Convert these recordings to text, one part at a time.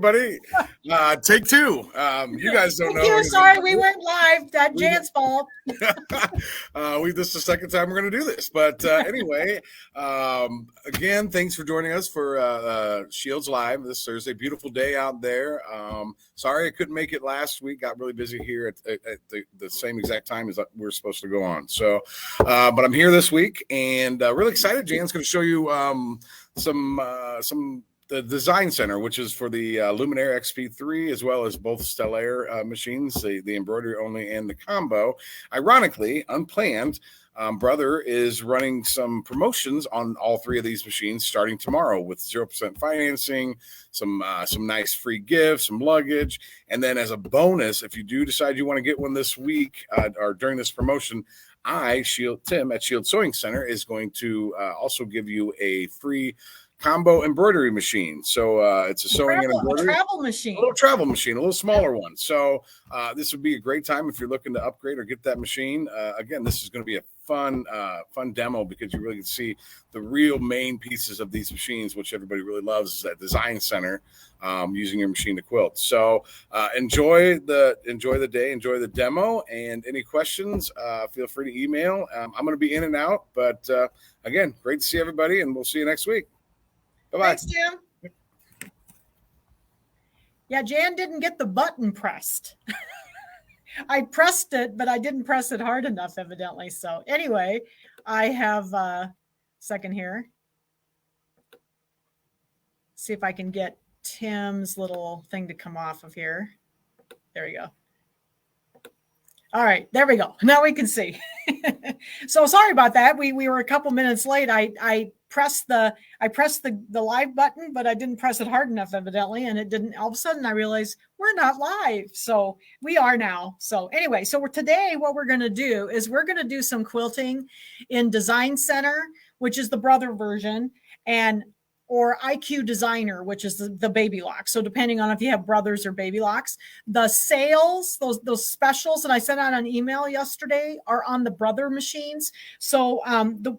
everybody. Take two. You guys don't know. Sorry, we went live. That's Jan's fault. This is the second time we're going to do this. But anyway, again, thanks for joining us for Shields Live this Thursday. Beautiful day out there. Sorry I couldn't make it last week. Got really busy here at the same exact time as we were supposed to go on. So, but I'm here this week and really excited. Jan's going to show you the design center, which is for the Luminaire XP3 as well as both Stellaire machines, the embroidery only and the combo. Ironically, unplanned, brother is running some promotions on all three of these machines starting tomorrow with 0% financing, some nice free gifts, some luggage, and then as a bonus, if you do decide you want to get one this week or during this promotion, Tim at Shield Sewing Center is going to also give you a free combo embroidery machine. So it's a sewing and embroidery. A travel machine. A little travel machine, a little smaller one. So this would be a great time if you're looking to upgrade or get that machine. Again, this is going to be a fun demo because you really can see the real main pieces of these machines, which everybody really loves, is that design center, using your machine to quilt. So enjoy the day, enjoy the demo, and any questions, feel free to email. I'm going to be in and out, but again, great to see everybody, and we'll see you next week. Bye-bye. Thanks, Jan. Yeah, Jan didn't get the button pressed. I pressed it, but I didn't press it hard enough, evidently. So anyway, I have a second here. See if I can get Tim's little thing to come off of here. There we go. All right, there we go. Now we can see. So sorry about that. We were a couple minutes late. I pressed the live button, but I didn't press it hard enough, evidently, and it didn't. All of a sudden, I realized we're not live. So we are now. So anyway, today what we're going to do is we're going to do some quilting in Design Center, which is the brother version, or IQ Designer, which is the baby lock. So depending on if you have brothers or baby locks, the sales, those specials that I sent out on email yesterday are on the brother machines. So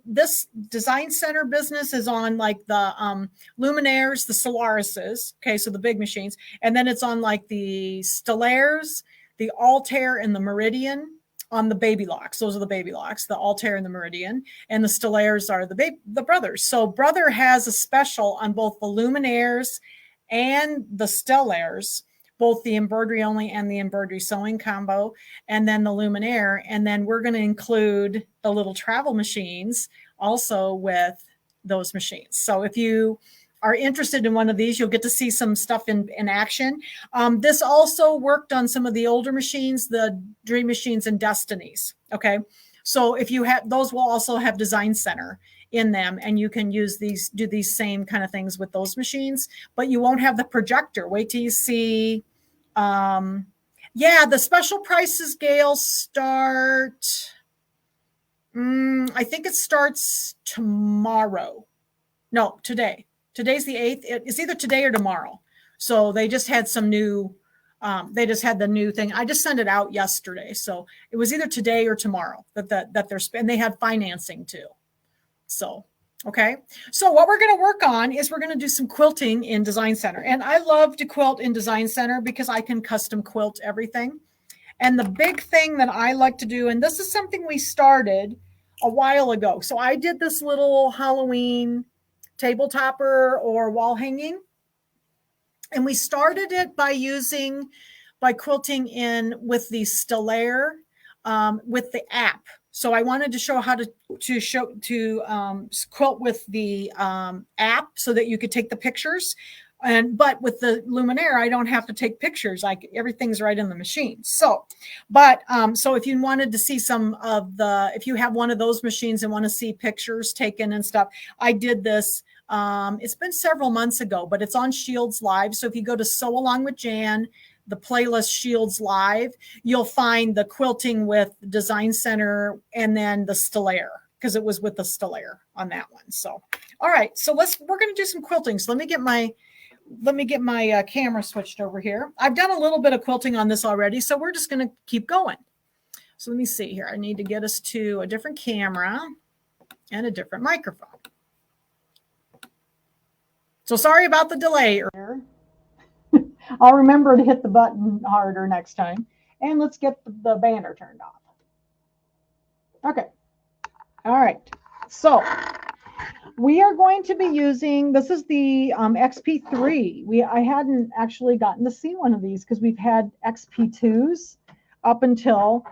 this Design Center business is on like the Luminaires, the Solarises, okay, so the big machines, and then it's on like the Stellaires, the Altaire, and the Meridian on the baby locks. Those are the baby locks, the Altaire and the Meridian, and the Stellaires are the brothers. So brother has a special on both the Luminaires and the Stellaires, both the embroidery only and the embroidery sewing combo, and then the Luminaire. And then we're going to include the little travel machines also with those machines. So if you are interested in one of these, you'll get to see some stuff in action. This also worked on some of the older machines, the Dream Machines and Destinies. Okay, so if you have those, will also have Design Center in them, and you can do these same kind of things with those machines, but you won't have the projector. Wait till you see. The special prices, Gail, start. I think it starts tomorrow. No, today. Today's the 8th. It's either today or tomorrow. So they just had some new, they just had the new thing. I just sent it out yesterday. So it was either today or tomorrow that they're, and they had financing too. So, okay. So what we're going to work on is we're going to do some quilting in Design Center. And I love to quilt in Design Center because I can custom quilt everything. And the big thing that I like to do, and this is something we started a while ago. So I did this little Halloween table topper or wall hanging, and we started it by quilting in with the Stellaire with the app. So I wanted to show how to quilt with the app so that you could take the pictures. But with the Luminaire, I don't have to take pictures. Everything's right in the machine. So if you wanted to see if you have one of those machines and want to see pictures taken and stuff, I did this. It's been several months ago, but it's on Shields Live. So if you go to Sew Along with Jan, the playlist Shields Live, you'll find the quilting with Design Center and then the Stellaire, because it was with the Stellaire on that one. So, all right. So we're going to do some quilting. So let me get my camera switched over here. I've done a little bit of quilting on this already, so we're just going to keep going. So let me see here. I need to get us to a different camera and a different microphone. So sorry about the delay. I'll remember to hit the button harder next time. And let's get the banner turned off. Okay. All right. So we are going to be using, this is the XP3. I hadn't actually gotten to see one of these because we've had XP2s up until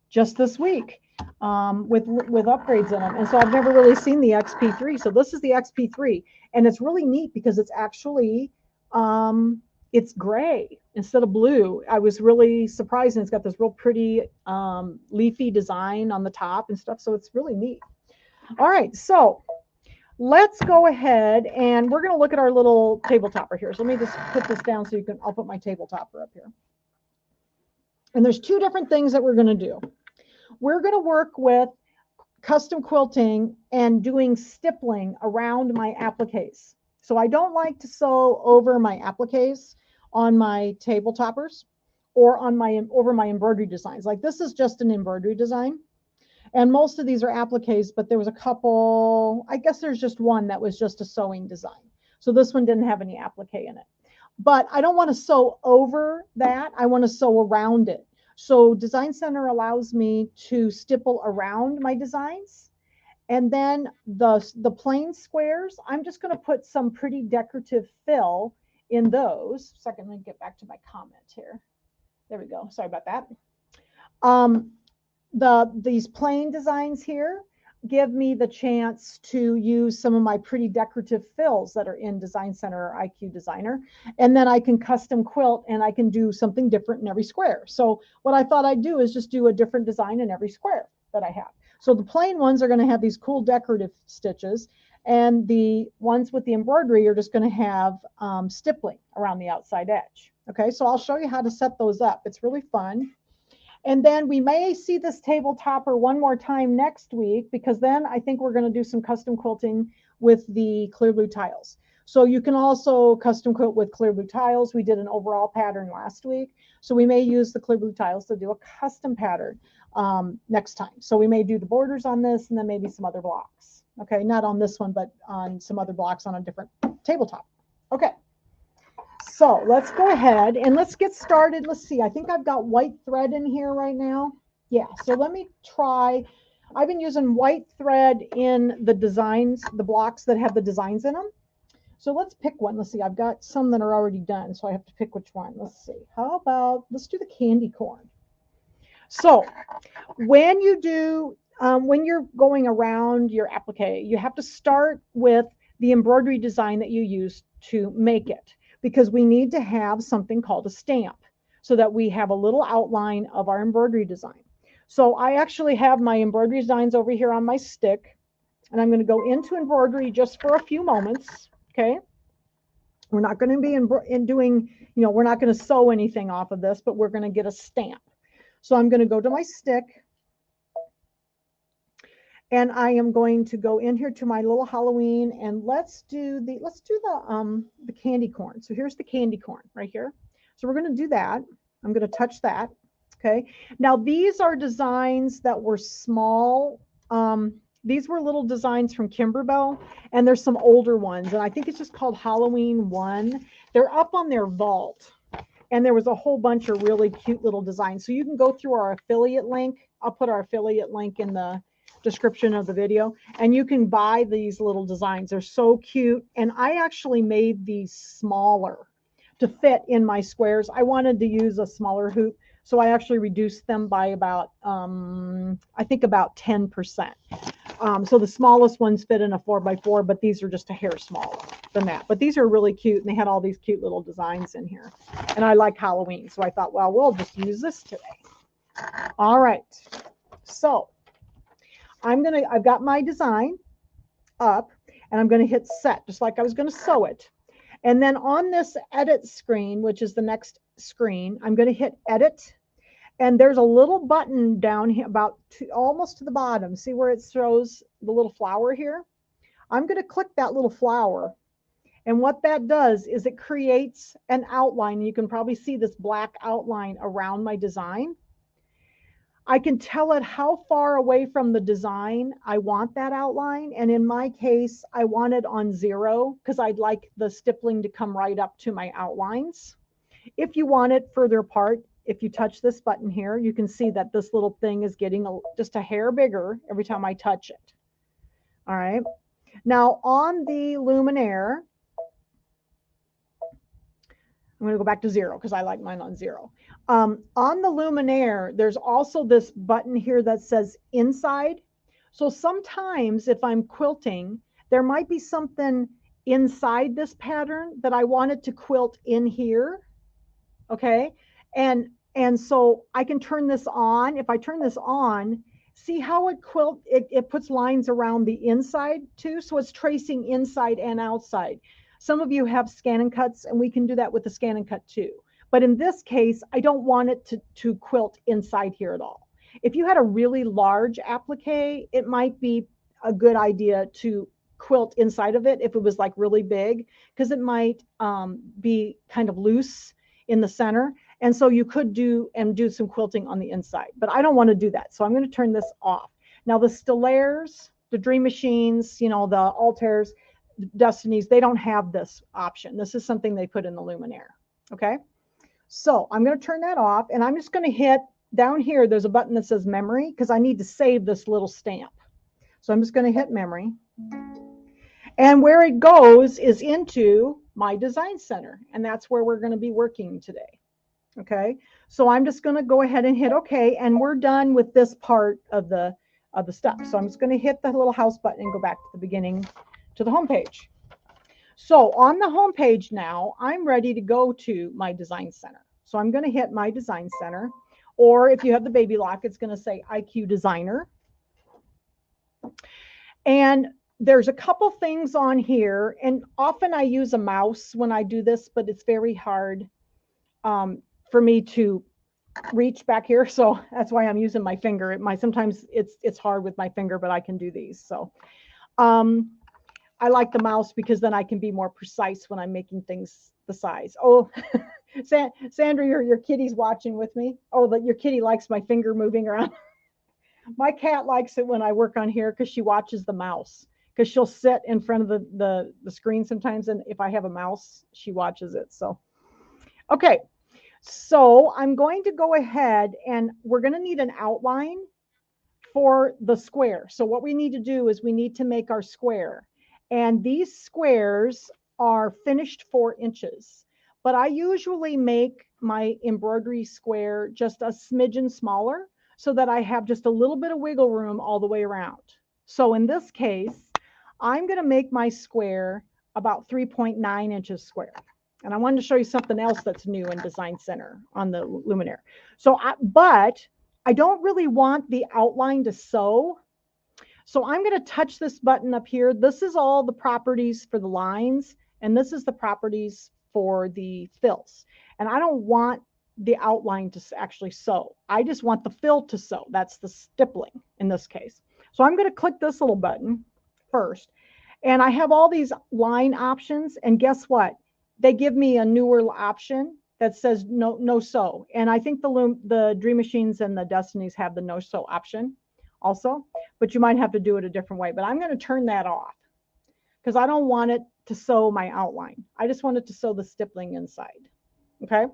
just this week with upgrades in them. And so I've never really seen the XP3. So this is the XP3. And it's really neat because it's actually, it's gray instead of blue. I was really surprised, and it's got this real pretty leafy design on the top and stuff. So it's really neat. All right, so let's go ahead and we're going to look at our little table topper here. So let me just put this down so you can, I'll put my table topper up here. And there's two different things that we're going to do. We're going to work with custom quilting and doing stippling around my appliques. So I don't like to sew over my appliques on my table toppers or on my over my embroidery designs. Like this is just an embroidery design. And most of these are appliques, but there was a couple, I guess there's just one that was just a sewing design. So this one didn't have any applique in it. But I don't want to sew over that. I want to sew around it. So Design Center allows me to stipple around my designs. And then the plain squares, I'm just going to put some pretty decorative fill in those. Second, let me get back to my comment here. There we go. Sorry about that. These plain designs here give me the chance to use some of my pretty decorative fills that are in Design Center or IQ Designer. And then I can custom quilt and I can do something different in every square. So what I thought I'd do is just do a different design in every square that I have. So the plain ones are going to have these cool decorative stitches, and the ones with the embroidery are just going to have stippling around the outside edge. Okay, so I'll show you how to set those up. It's really fun. And then we may see this table topper one more time next week, because then I think we're going to do some custom quilting with the clear blue tiles. So you can also custom quilt with clear blue tiles. We did an overall pattern last week. So we may use the clear blue tiles to do a custom pattern next time. So we may do the borders on this and then maybe some other blocks. Okay, not on this one, but on some other blocks on a different tabletop. Okay. So let's go ahead and let's get started. Let's see, I think I've got white thread in here right now. Yeah, so let me try. I've been using white thread in the designs, the blocks that have the designs in them. So let's pick one. Let's see, I've got some that are already done, so I have to pick which one. Let's see, how about, let's do the candy corn. So when you do, when you're going around your applique, you have to start with the embroidery design that you use to make it, because we need to have something called a stamp so that we have a little outline of our embroidery design. So I actually have my embroidery designs over here on my stick, and I'm going to go into embroidery just for a few moments. Okay. We're not going to be doing, you know, we're not going to sew anything off of this, but we're going to get a stamp. So I'm going to go to my stick, and I am going to go in here to my little Halloween, and let's do the candy corn. So here's the candy corn right here. So we're going to do that. I'm going to touch that. Okay. Now these are designs that were small. These were little designs from Kimberbell, and there's some older ones, and I think it's just called Halloween 1. They're up on their vault, and there was a whole bunch of really cute little designs. So you can go through our affiliate link. I'll put our affiliate link in the description of the video, and you can buy these little designs. They're so cute, and I actually made these smaller to fit in my squares. I wanted to use a smaller hoop, so I actually reduced them by about I think about 10%. So the smallest ones fit in a 4x4, but these are just a hair smaller than that. But these are really cute, and they had all these cute little designs in here, and I like Halloween, so I thought, well, we'll just use this today. All right, so I've got my design up, and I'm going to hit set, just like I was going to sew it. And then on this edit screen, which is the next screen, I'm going to hit edit. And there's a little button down here about almost to the bottom. See where it shows the little flower here? I'm going to click that little flower. And what that does is it creates an outline. You can probably see this black outline around my design. I can tell it how far away from the design I want that outline. And in my case, I want it on 0 because I'd like the stippling to come right up to my outlines. If you want it further apart, if you touch this button here, you can see that this little thing is getting just a hair bigger every time I touch it. All right. Now on the Luminaire, I'm going to go back to 0 because I like mine on 0. On the Luminaire, there's also this button here that says inside. So sometimes if I'm quilting, there might be something inside this pattern that I wanted to quilt in here. Okay. And so I can turn this on. If I turn this on, see how it puts lines around the inside too. So it's tracing inside and outside. Some of you have scan and cuts, and we can do that with the scan and cut too. But in this case, I don't want it to quilt inside here at all. If you had a really large applique, it might be a good idea to quilt inside of it if it was like really big, because it might be kind of loose in the center. And so you could do some quilting on the inside, but I don't want to do that. So I'm going to turn this off. Now the Stellaires, the Dream Machines, you know, the Altaires, Destinies, they don't have this option. This is something they put in the Luminaire. Okay. So I'm going to turn that off, and I'm just going to hit down here. There's a button that says memory because I need to save this little stamp. So I'm just going to hit memory. And where it goes is into my design center. And that's where we're going to be working today. Okay. So I'm just going to go ahead and hit OK. And we're done with this part of the stuff. So I'm just going to hit the little house button and go back to the beginning, to the home page. So on the home page now, I'm ready to go to my design center. So I'm going to hit my design center, or if you have the baby lock, it's going to say IQ Designer. And there's a couple things on here, and often I use a mouse when I do this, but it's very hard for me to reach back here. So that's why I'm using my finger. Sometimes it's hard with my finger, but I can do these. So I like the mouse because then I can be more precise when I'm making things the size. Oh, Sandra, your kitty's watching with me. Oh, your kitty likes my finger moving around. My cat likes it when I work on here because she watches the mouse, because she'll sit in front of the screen sometimes. And if I have a mouse, she watches it. So, okay. So I'm going to go ahead, and we're going to need an outline for the square. So what we need to do is we need to make our square. And these squares are finished 4 inches. But I usually make my embroidery square just a smidgen smaller so that I have just a little bit of wiggle room all the way around. So in this case, I'm going to make my square about 3.9 inches square. And I wanted to show you something else that's new in Design Center on the Luminaire. So, but I don't really want the outline to sew. So I'm going to touch this button up here. This is all the properties for the lines, and this is the properties for the fills. And I don't want the outline to actually sew. I just want the fill to sew. That's the stippling in this case. So I'm going to click this little button first. And I have all these line options. And guess what? They give me a newer option that says no sew. And I think the Dream Machines and the Destinies have the no sew option also, but you might have to do it a different way. But I'm going to turn that off because I don't want it to sew my outline. I just want it to sew the stippling inside. Okay.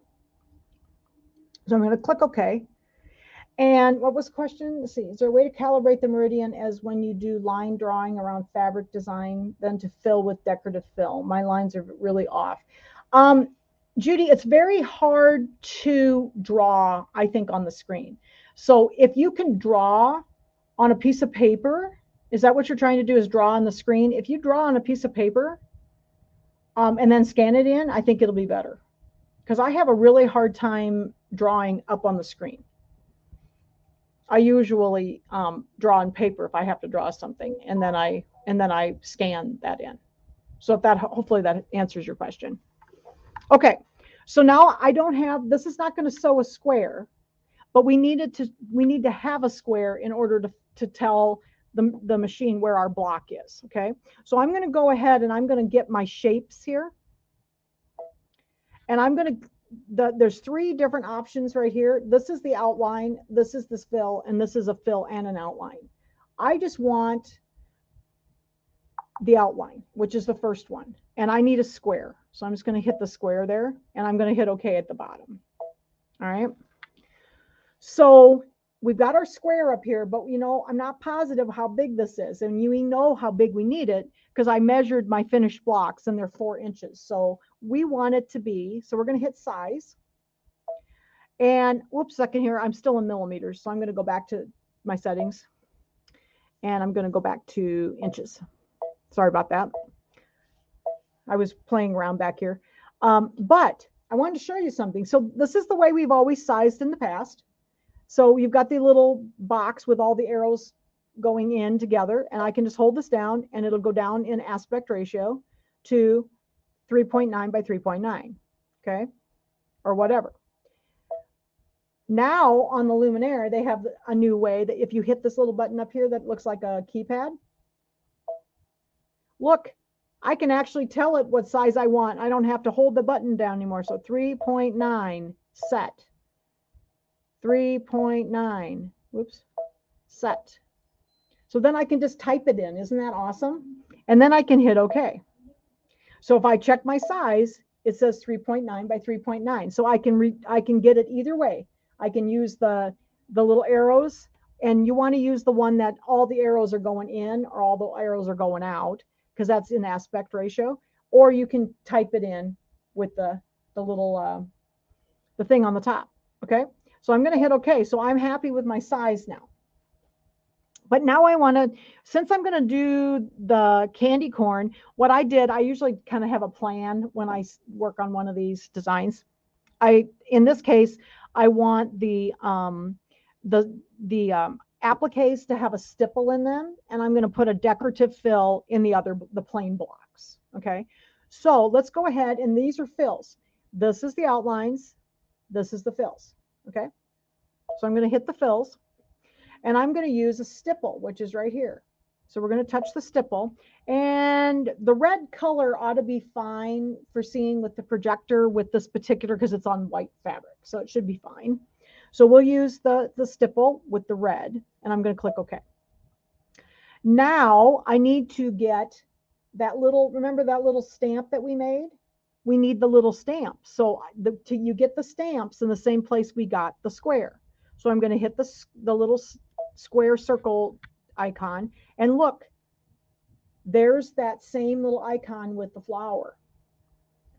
So I'm going to click OK. And what was the question? Let's see. Is there a way to calibrate the Meridian as when you do line drawing around fabric design, then to fill with decorative fill? My lines are really off. Judy, it's very hard to draw, I think, on the screen. So if you can draw on a piece of paper, is that what you're trying to do, is draw on the screen? If you draw on a piece of paper and then scan it in, I think it'll be better. Because I have a really hard time drawing up on the screen. I usually draw on paper if I have to draw something, and then I scan that in. So if that, hopefully that answers your question. Okay, so now I don't have, this is not going to sew a square, but we need to have a square in order to tell the machine where our block is. Okay, so I'm going to go ahead and I'm going to get my shapes here, and I'm going to, there's 3 different options right here. This is the outline, this is this fill, and this is a fill and an outline. I just want the outline, which is the first one. And I need a square. So I'm just going to hit the square there, and I'm going to hit OK at the bottom. All right. So we've got our square up here, but I'm not positive how big this is. And you know how big we need it because I measured my finished blocks and they're 4 inches. So we want it to be, so we're going to hit size. And whoops, second here, I'm still in millimeters. So I'm going to go back to my settings and I'm going to go back to inches. Sorry about that. I was playing around back here. But I wanted to show you something. So this is the way we've always sized in the past. So you've got the little box with all the arrows going in together, and I can just hold this down and it'll go down in aspect ratio to 3.9 by 3.9, okay, or whatever. Now on the Luminaire, they have a new way that if you hit this little button up here that looks like a keypad, look, I can actually tell it what size I want. I don't have to hold the button down anymore. So 3.9 set. 3.9, whoops, set. So then I can just type it in. Isn't that awesome? And then I can hit OK. So if I check my size, it says 3.9 by 3.9. So I can get it either way. I can use the little arrows, and you want to use the one that all the arrows are going in or all the arrows are going out, because that's in aspect ratio. Or you can type it in with the little the thing on the top. Okay. So I'm going to hit OK. So I'm happy with my size now. But now I want to, since I'm going to do the candy corn, what I did, I usually kind of have a plan when I work on one of these designs. In this case, I want the appliques to have a stipple in them, and I'm going to put a decorative fill in the plain blocks. Okay. So let's go ahead, and these are fills. This is the outlines. This is the fills. Okay. So I'm going to hit the fills, and I'm going to use a stipple, which is right here. So we're going to touch the stipple, and the red color ought to be fine for seeing with the projector with this particular, because it's on white fabric. So it should be fine. So we'll use the stipple with the red, and I'm going to click OK. Now I need to get that little, remember that little stamp that we made? We need the little stamp. So you get the stamps in the same place we got the square. So I'm going to hit the little square circle icon, and look, there's that same little icon with the flower.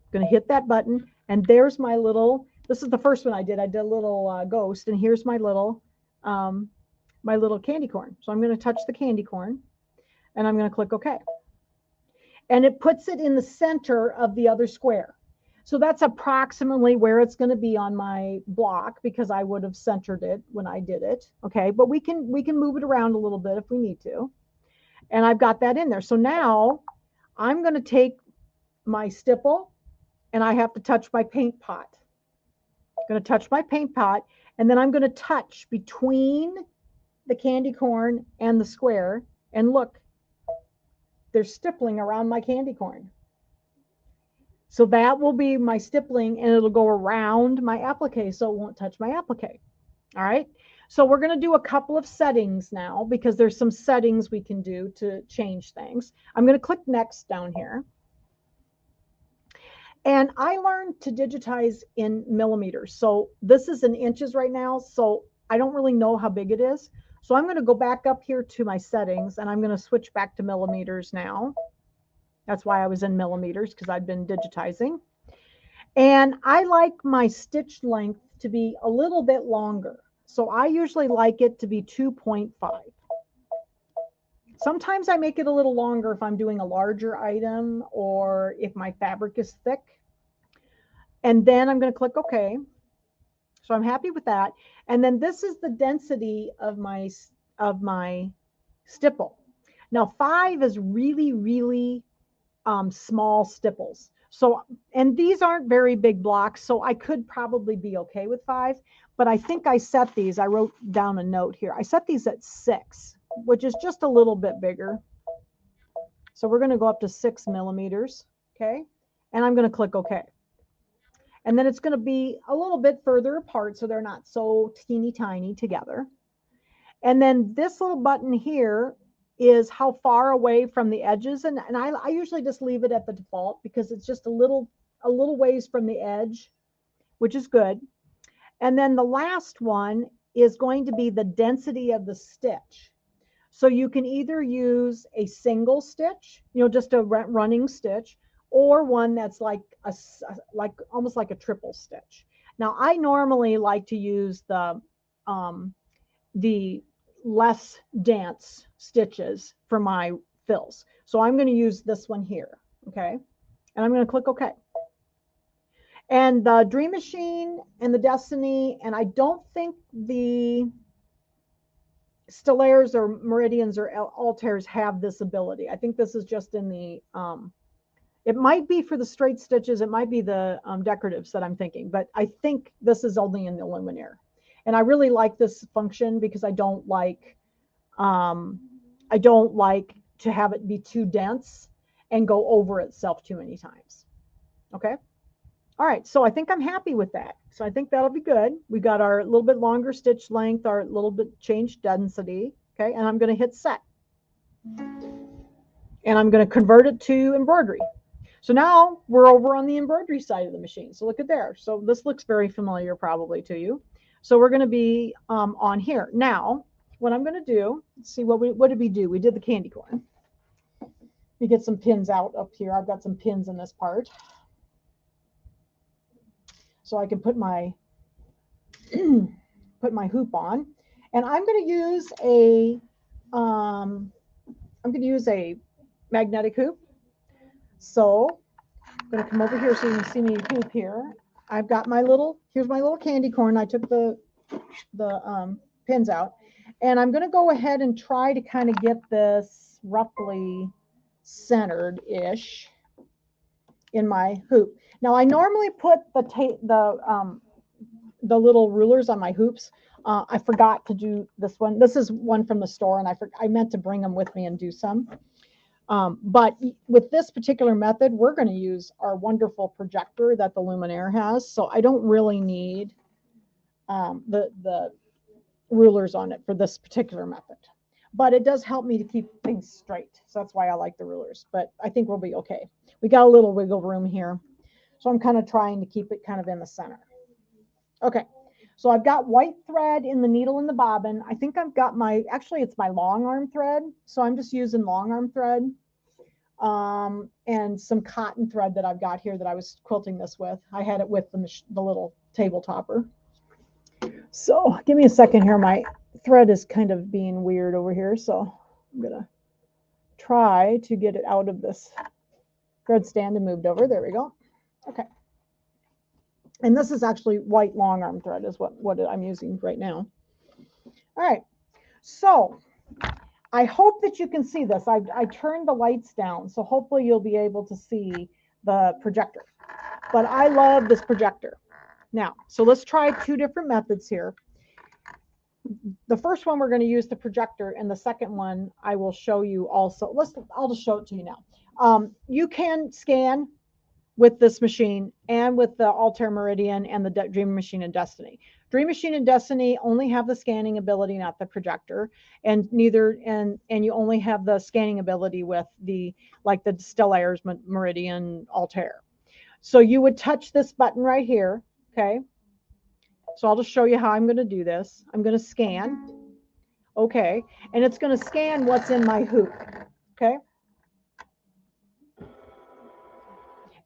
I'm going to hit that button, and there's my little, this is the first one I did. I did a little ghost, and here's my little candy corn. So I'm going to touch the candy corn, and I'm going to click OK. And it puts it in the center of the other square. So that's approximately where it's going to be on my block, because I would have centered it when I did it. Okay, but we can move it around a little bit if we need to. And I've got that in there. So now I'm going to take my stipple, and I have to touch my paint pot. I'm going to touch my paint pot, and then I'm going to touch between the candy corn and the square. And look, there's stippling around my candy corn. So that will be my stippling, and it'll go around my applique, so it won't touch my applique. All right. So we're going to do a couple of settings now, because there's some settings we can do to change things. I'm going to click next down here. And I learned to digitize in millimeters. So this is in inches right now, so I don't really know how big it is. So I'm going to go back up here to my settings, and I'm going to switch back to millimeters now. That's why I was in millimeters, because I've been digitizing. And I like my stitch length to be a little bit longer. So I usually like it to be 2.5. Sometimes I make it a little longer if I'm doing a larger item or if my fabric is thick. And then I'm going to click OK. So I'm happy with that. And then this is the density of my stipple. Now 5 is really, really small stipples. So, and these aren't very big blocks, so I could probably be okay with 5, but I think I set these, I wrote down a note here. I set these at 6, which is just a little bit bigger. So we're going to go up to 6 millimeters. Okay. And I'm going to click OK. And then it's going to be a little bit further apart, so they're not so teeny tiny together. And then this little button here is how far away from the edges. And I usually just leave it at the default because it's just a little ways from the edge, which is good. And then the last one is going to be the density of the stitch. So you can either use a single stitch, you know, just a running stitch, or one that's like almost like a triple stitch. Now, I normally like to use the less dense stitches for my fills. So I'm going to use this one here. Okay. And I'm going to click OK. And the Dream Machine and the Destiny, and I don't think the Stellaires or Meridians or Altaires have this ability. I think this is just in the, it might be for the straight stitches. It might be the decoratives that I'm thinking, but I think this is only in the Luminaire. And I really like this function because I don't like to have it be too dense and go over itself too many times. Okay. All right, so I think I'm happy with that. So I think that'll be good. We got our little bit longer stitch length, our little bit changed density. Okay, and I'm going to hit set. And I'm going to convert it to embroidery. So now we're over on the embroidery side of the machine. So look at there. So this looks very familiar probably to you. So we're going to be on here. Now, what I'm going to do, let's see, what did we do? We did the candy corn. Let me get some pins out up here. I've got some pins in this part. So I can put my hoop on, and I'm going to use a magnetic hoop. So I'm going to come over here so you can see me hoop here. I've got here's my little candy corn. I took the pins out, and I'm going to go ahead and try to kind of get this roughly centered-ish in my hoop. Now, I normally put the little rulers on my hoops. I forgot to do this one. This is one from the store, and I meant to bring them with me and do some. But with this particular method, we're going to use our wonderful projector that the Luminaire has. So I don't really need the rulers on it for this particular method. But it does help me to keep things straight. So that's why I like the rulers. But I think we'll be okay. We got a little wiggle room here. So I'm kind of trying to keep it kind of in the center. Okay. So I've got white thread in the needle and the bobbin. I think I've got actually it's my long arm thread. So I'm just using long arm thread and some cotton thread that I've got here that I was quilting this with. I had it with the little table topper. So give me a second here. My thread is kind of being weird over here. So I'm going to try to get it out of this thread stand and moved over. There we go. Okay. And this is actually white long arm thread is what I'm using right now. All right. So I hope that you can see this. I turned the lights down, so hopefully you'll be able to see the projector. But I love this projector. Now, so let's try two different methods here. The first one, we're going to use the projector, and the second one I will show you also. I'll just show it to you now. You can scan with this machine and with the Altaire Meridian and the Dream Machine and Destiny. Dream Machine and Destiny only have the scanning ability, not the projector, and you only have the scanning ability with the Stellaire's, Meridian, Altaire. So you would touch this button right here, okay? So I'll just show you how I'm going to do this. I'm going to scan, okay, and it's going to scan what's in my hoop, okay?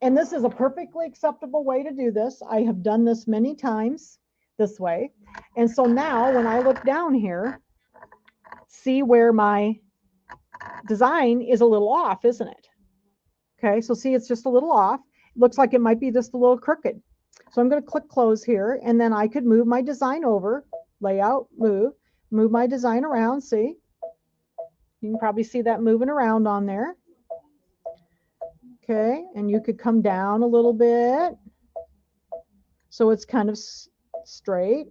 And this is a perfectly acceptable way to do this. I have done this many times this way. And so now when I look down here, see where my design is a little off, isn't it? Okay, so see, it's just a little off. It looks like it might be just a little crooked. So I'm going to click close here, and then I could move my design over, layout, move my design around, see? You can probably see that moving around on there. Okay, and you could come down a little bit so it's kind of straight.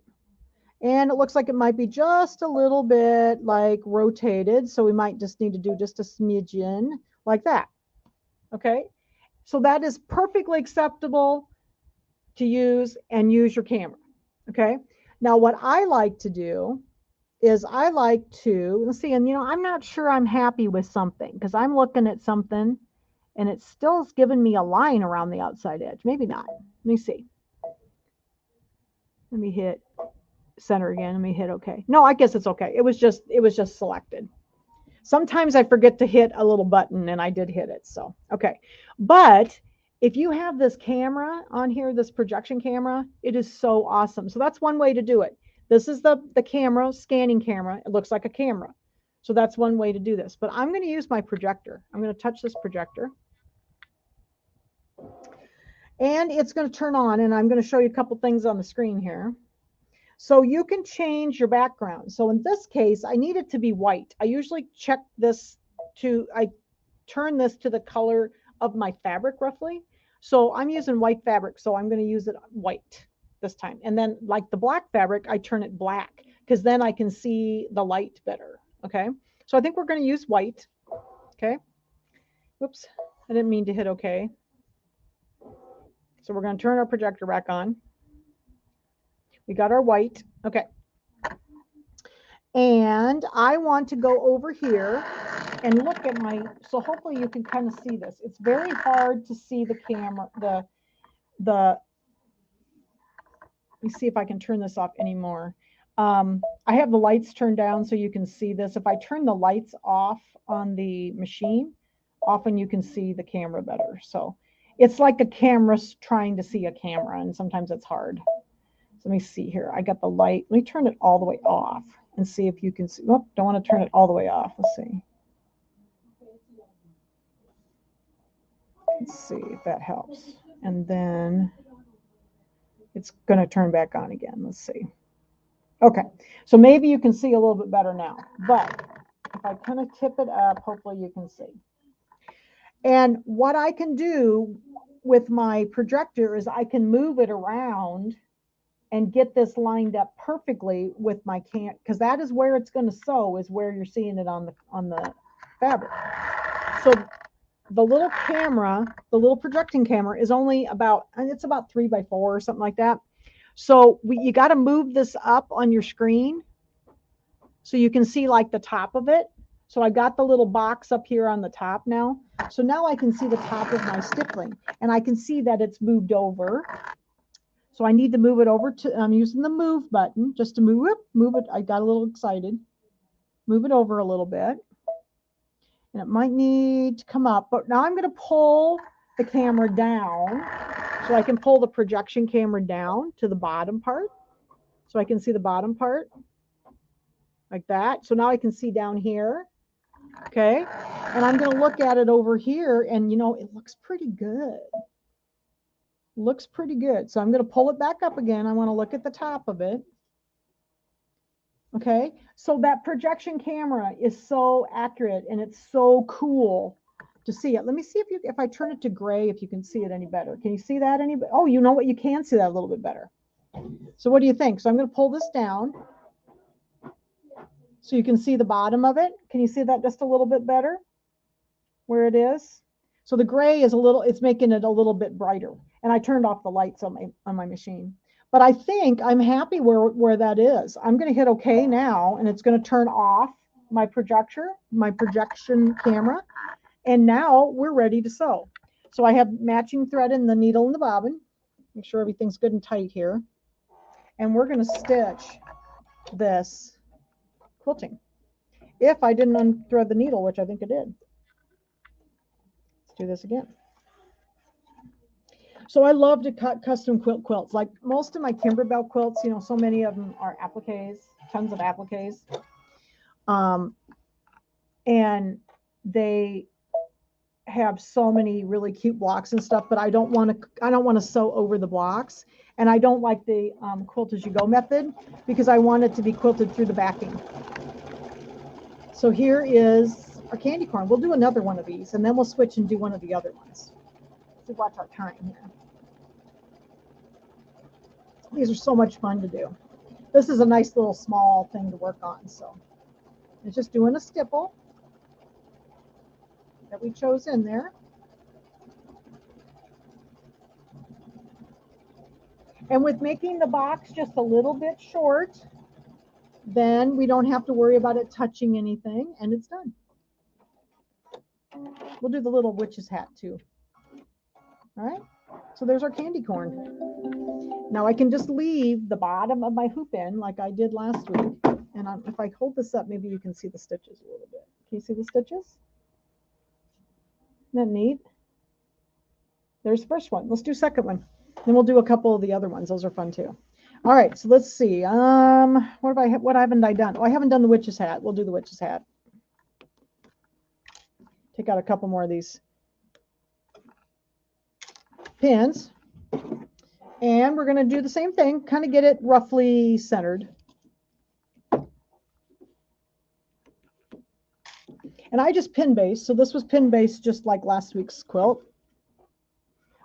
And it looks like it might be just a little bit like rotated, so we might just need to do just a smidgen like that. Okay, so that is perfectly acceptable to use and use your camera. Okay, now what I like to do is I like to, let's see, and you know, I'm not sure I'm happy with something because I'm looking at something and it still is giving me a line around the outside edge. Maybe not. Let me see. Let me hit center again. Let me hit OK. No, I guess it's OK. It was just selected. Sometimes I forget to hit a little button and I did hit it. So, OK. But if you have this camera on here, this projection camera, it is so awesome. So that's one way to do it. This is the camera, scanning camera. It looks like a camera. So that's one way to do this. But I'm going to use my projector. I'm going to touch this projector. And it's going to turn on, and I'm going to show you a couple things on the screen here. So you can change your background. So in this case, I need it to be white. I usually check this I turn this to the color of my fabric roughly. So I'm using white fabric, so I'm going to use it white this time. And then like the black fabric, I turn it black because then I can see the light better. Okay. So I think we're going to use white. Okay. Whoops. I didn't mean to hit OK. So we're going to turn our projector back on. We got our white. Okay. And I want to go over here and look at my, so hopefully you can kind of see this. It's very hard to see the camera, let me see if I can turn this off anymore. I have the lights turned down so you can see this. If I turn the lights off on the machine, often you can see the camera better. So it's like a camera trying to see a camera, and sometimes it's hard. So let me see here. I got the light. Let me turn it all the way off and see if you can see. Oh, don't want to turn it all the way off. Let's see. Let's see if that helps. And then it's going to turn back on again. Let's see. Okay. So maybe you can see a little bit better now. But if I kind of tip it up, hopefully you can see. And what I can do with my projector is I can move it around and get this lined up perfectly with my can, because that is where it's going to sew, is where you're seeing it on the fabric. So the little camera, the little projecting camera is only about, it's about 3 by 4 or something like that. So you got to move this up on your screen so you can see like the top of it. So I got the little box up here on the top now. So now I can see the top of my stippling, and I can see that it's moved over. So I need to move it over to, I'm using the move button just to move it. I got a little excited. Move it over a little bit. And it might need to come up, but now I'm going to pull the camera down so I can pull the projection camera down to the bottom part. So I can see the bottom part like that. So now I can see down here. Okay. And I'm going to look at it over here, and you know, it looks pretty good. Looks pretty good. So I'm going to pull it back up again. I want to look at the top of it. Okay. So that projection camera is so accurate, and it's so cool to see it. Let me see if I turn it to gray, if you can see it any better. Can you see that any better? Oh, you know what? You can see that a little bit better. So what do you think? So I'm going to pull this down so you can see the bottom of it. Can you see that just a little bit better where it is? So the gray is it's making it a little bit brighter. And I turned off the lights on my machine. But I think I'm happy where that is. I'm going to hit OK now, and it's going to turn off my projection camera. And now we're ready to sew. So I have matching thread in the needle and the bobbin. Make sure everything's good and tight here. And we're going to stitch this quilting. If I didn't unthread the needle, which I think I did. Let's do this again. So I love to cut custom quilts. Like most of my Kimberbell quilts, you know, so many of them are appliques, tons of appliques. And they have so many really cute blocks and stuff, but I don't want to sew over the blocks. And I don't like the quilt as you go method, because I want it to be quilted through the backing. So here is our candy corn. We'll do another one of these, and then we'll switch and do one of the other ones. Let's watch our time here. These are so much fun to do. This is a nice little small thing to work on. So it's just doing a stipple that we chose in there. And with making the box just a little bit short, then we don't have to worry about it touching anything, and it's done. We'll do the little witch's hat too. All right, so there's our candy corn. Now I can just leave the bottom of my hoop in like I did last week. And if I hold this up, maybe you can see the stitches a little bit. Can you see the stitches? Isn't that neat? There's the first one. Let's do second one. Then we'll do a couple of the other ones. Those are fun too. All right, so let's see. What haven't I done? Oh, I haven't done the witch's hat. We'll do the witch's hat. Take out a couple more of these pins. And we're going to do the same thing, kind of get it roughly centered. And I just pin based, so this was pin based just like last week's quilt.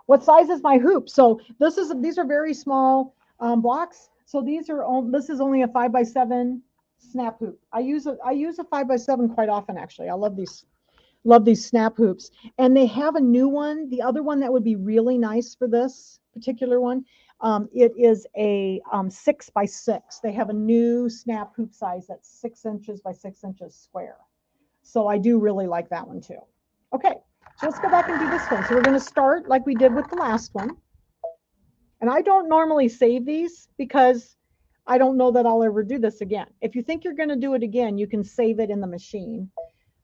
What size is my hoop? So these are very small blocks. So this is only a 5x7 snap hoop. I use a 5x7 quite often actually. I love these snap hoops. And they have a new one. The other one that would be really nice for this particular one, it is a 6x6. They have a new snap hoop size that's 6 inches by 6 inches square. So I do really like that one too. Okay, so let's go back and do this one. So we're going to start like we did with the last one. And I don't normally save these because I don't know that I'll ever do this again. If you think you're going to do it again, you can save it in the machine.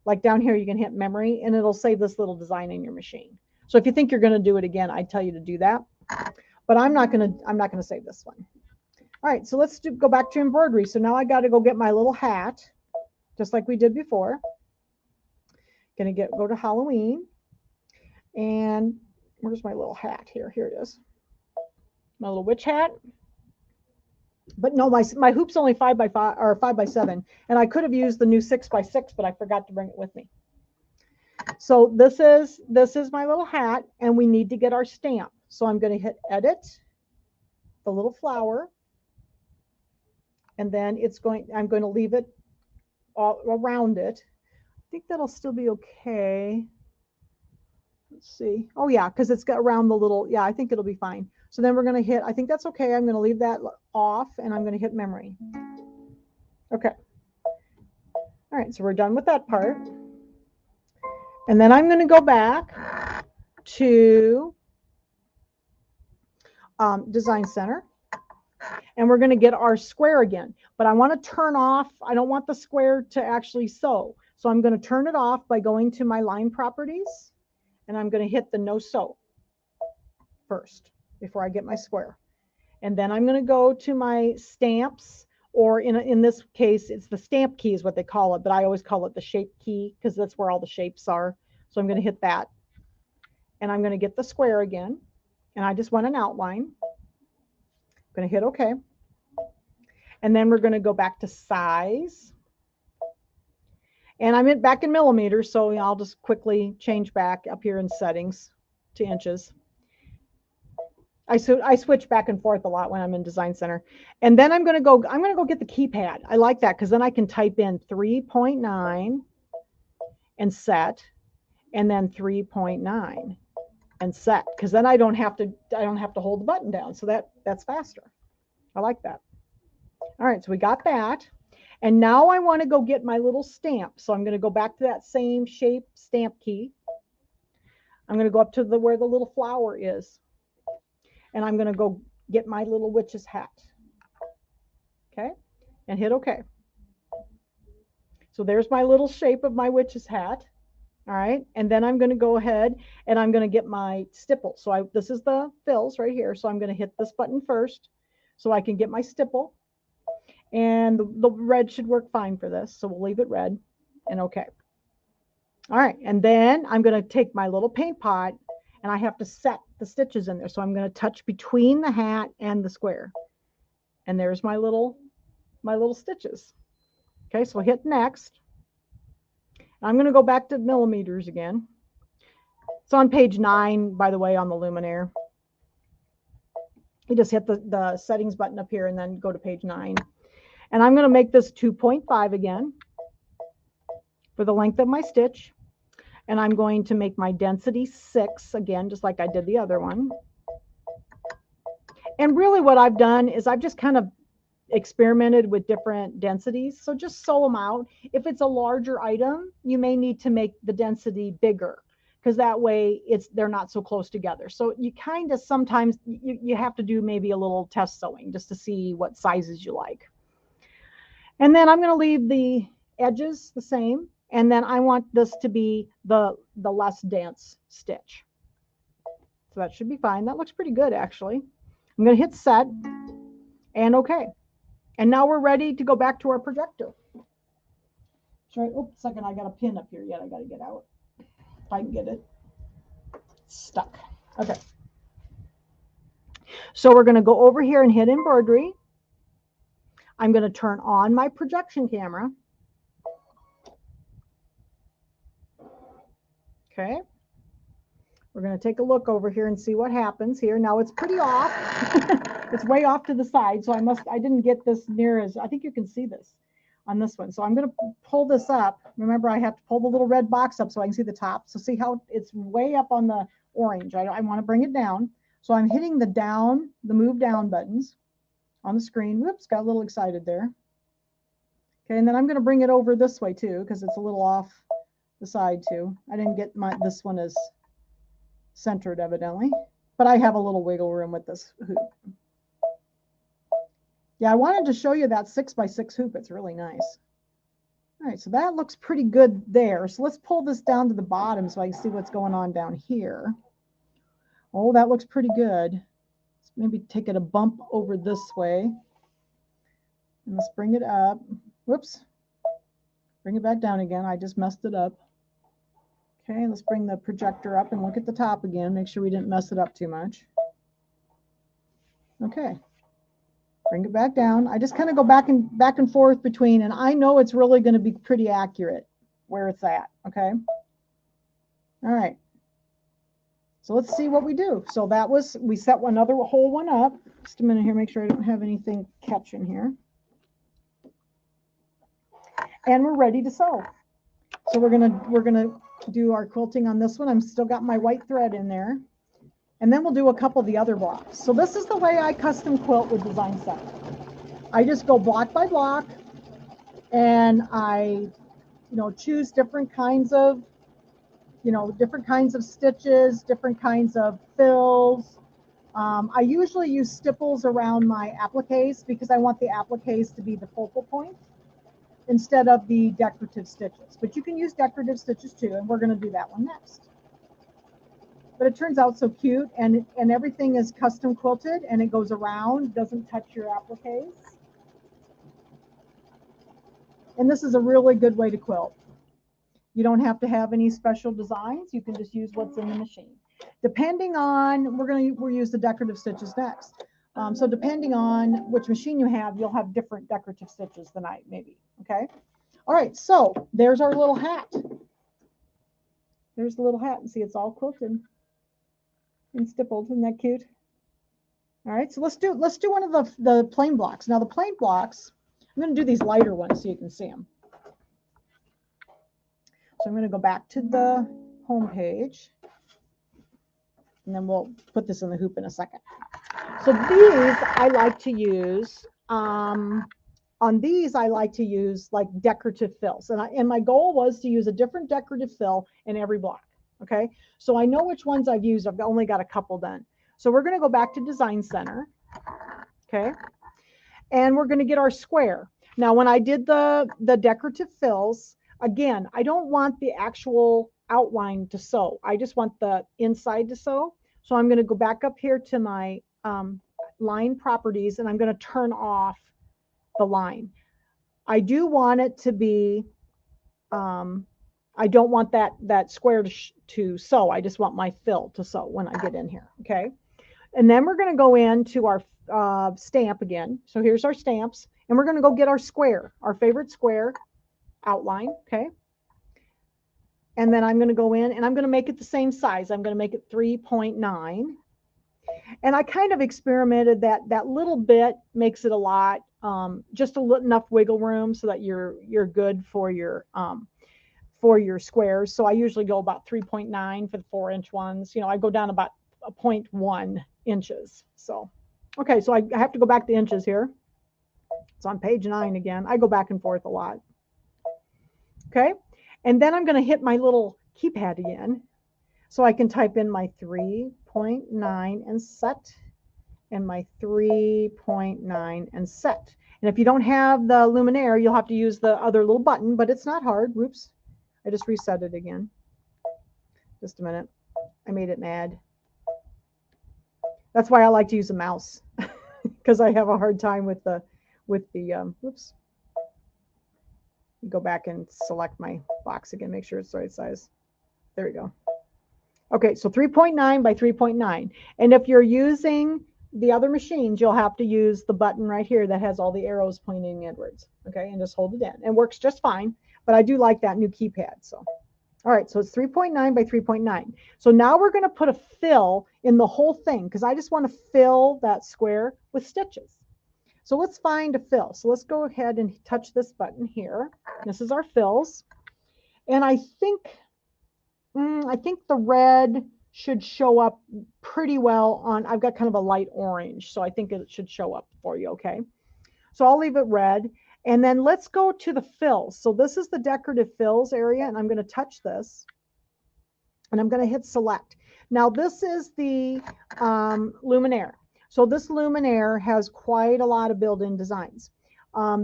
Like down here, you can hit memory and it'll save this little design in your machine. So if you think you're going to do it again, I'd tell you to do that. But I'm not going to save this one. All right, so let's go back to embroidery. So now I got to go get my little hat, just like we did before. Going to go to Halloween. And where's my little hat here? Here it is. My little witch hat. But no, my hoop's only 5x5 or 5x7. And I could have used the new 6x6, but I forgot to bring it with me. So this is my little hat, and we need to get our stamp. So I'm going to hit edit, the little flower, and then I'm going to leave it all around it. I think that'll still be okay. Let's see. Oh yeah, because it's got around the little, yeah, I think it'll be fine. So then we're going to hit, I think that's okay. I'm going to leave that off and I'm going to hit memory. Okay. All right, so we're done with that part. And then I'm going to go back to Design Center. And we're going to get our square again. But I want to turn off, I don't want the square to actually sew. So I'm going to turn it off by going to my line properties. And I'm going to hit the no sew first before I get my square. And then I'm going to go to my stamps, or in this case, it's the stamp key is what they call it, but I always call it the shape key because that's where all the shapes are. So I'm going to hit that. And I'm going to get the square again. And I just want an outline. I'm going to hit OK. And then we're going to go back to size. And I'm back in millimeters, so I'll just quickly change back up here in settings to inches. I switch back and forth a lot when I'm in Design Center. And then I'm going to go get the keypad. I like that because then I can type in 3.9 and set, and then 3.9 and set, because then I don't have to hold the button down. So that's faster. I like that. All right, so we got that. And now I want to go get my little stamp. So I'm going to go back to that same shape stamp key. I'm going to go up to where the little flower is. And I'm going to go get my little witch's hat. Okay. And hit OK. So there's my little shape of my witch's hat. All right. And then I'm going to go ahead and I'm going to get my stipple. So this is the fills right here. So I'm going to hit this button first so I can get my stipple. And the red should work fine for this. So we'll leave it red and OK. All right. And then I'm going to take my little paint pot and I have to set the stitches in there. So I'm going to touch between the hat and the square. And there's my little stitches. Okay. So hit next. I'm going to go back to millimeters again. It's on page 9, by the way, on the Luminaire. You just hit the settings button up here and then go to page 9. And I'm going to make this 2.5 again for the length of my stitch. And I'm going to make my density 6 again, just like I did the other one. And really what I've done is I've just kind of experimented with different densities. So just sew them out. If it's a larger item, you may need to make the density bigger, because that way they're not so close together. So you kind of sometimes you have to do maybe a little test sewing just to see what sizes you like. And then I'm going to leave the edges the same. And then I want this to be the less dense stitch. So that should be fine. That looks pretty good, actually. I'm going to hit set and OK. And now we're ready to go back to our projector. Sorry, oops, second, I got a pin up here yet. I got to get out. If I can get it. It's stuck. Okay. So we're going to go over here and hit embroidery. I'm going to turn on my projection camera. Okay. We're going to take a look over here and see what happens here. Now it's pretty off. It's way off to the side. So I didn't get this near as, I think you can see this on this one. So I'm going to pull this up. Remember, I have to pull the little red box up so I can see the top. So see how it's way up on the orange. I want to bring it down. So I'm hitting the move down buttons on the screen. Whoops, got a little excited there. Okay, and then I'm going to bring it over this way too, because it's a little off the side too. I didn't get this one is centered evidently, but I have a little wiggle room with this hoop. Yeah, I wanted to show you that 6x6 hoop. It's really nice. All right, so that looks pretty good there. So let's pull this down to the bottom so I can see what's going on down here. Oh, that looks pretty good. Let's maybe take it a bump over this way. And let's bring it up. Whoops. Bring it back down again. I just messed it up. Okay, let's bring the projector up and look at the top again. Make sure we didn't mess it up too much. Okay. Bring it back down. I just kind of go back and forth between, and I know it's really going to be pretty accurate where it's at. Okay. All right. So let's see what we do. So that was, we set another whole one up. Just a minute here, make sure I don't have anything catching here. And we're ready to sew. So we're gonna do our quilting on this one. I'm still got my white thread in there. And then we'll do a couple of the other blocks. So this is the way I custom quilt with Design Center. I just go block by block, and I, choose different kinds of, stitches, different kinds of fills. I usually use stipples around my appliques because I want the appliques to be the focal point instead of the decorative stitches. But you can use decorative stitches too, and we're going to do that one next. But it turns out so cute, and everything is custom quilted, and it goes around, doesn't touch your appliques. And this is a really good way to quilt. You don't have to have any special designs. You can just use what's in the machine. Depending on, we'll use the decorative stitches next. So depending on which machine you have, you'll have different decorative stitches than I maybe. Okay. All right. So there's our little hat. There's the little hat, and see it's all quilted and stippled. Isn't that cute? All right. So let's do one of the plain blocks. Now the plain blocks, I'm going to do these lighter ones so you can see them. So I'm going to go back to the home page, and then we'll put this in the hoop in a second. So these I like to use, on these I like to use like decorative fills. And my goal was to use a different decorative fill in every block. Okay, so I know which ones I've used. I've only got a couple done. So we're going to go back to Design Center. Okay, and we're going to get our square. Now when I did the decorative fills, again, I don't want the actual outline to sew. I just want the inside to sew. So I'm going to go back up here to my line properties, and I'm going to turn off the line. I do want it to be, I don't want that square to sew. I just want my fill to sew when I get in here. Okay. And then we're going to go into our stamp again. So here's our stamps, and we're going to go get our square, our favorite square outline. Okay. And then I'm going to go in and I'm going to make it the same size. I'm going to make it 3.9. And I kind of experimented that little bit makes it a lot, just enough wiggle room so that you're good for your squares. So I usually go about 3.9 for the 4-inch ones. I go down about 0.1 inches. So, okay, so I have to go back to inches here. It's on page 9 again. I go back and forth a lot. Okay. And then I'm going to hit my little keypad again. So I can type in my 3.9 and set, and my 3.9 and set. And if you don't have the Luminaire, you'll have to use the other little button, but it's not hard. Whoops. I just reset it again. Just a minute. I made it mad. That's why I like to use a mouse, because I have a hard time with the whoops. Go back and select my box again, make sure it's the right size. There we go. Okay, so 3.9 by 3.9. And if you're using the other machines, you'll have to use the button right here that has all the arrows pointing inwards. Okay, and just hold it in. And works just fine, but I do like that new keypad. So, all right, so it's 3.9 by 3.9. So now we're going to put a fill in the whole thing, because I just want to fill that square with stitches. So let's find a fill. So let's go ahead and touch this button here. This is our fills. And I think the red should show up pretty well on, I've got kind of a light orange, so I think it should show up for you, okay? So I'll leave it red. And then let's go to the fills. So this is the decorative fills area, and I'm going to touch this. And I'm going to hit select. Now this is the Luminaire. So this Luminaire has quite a lot of built-in designs.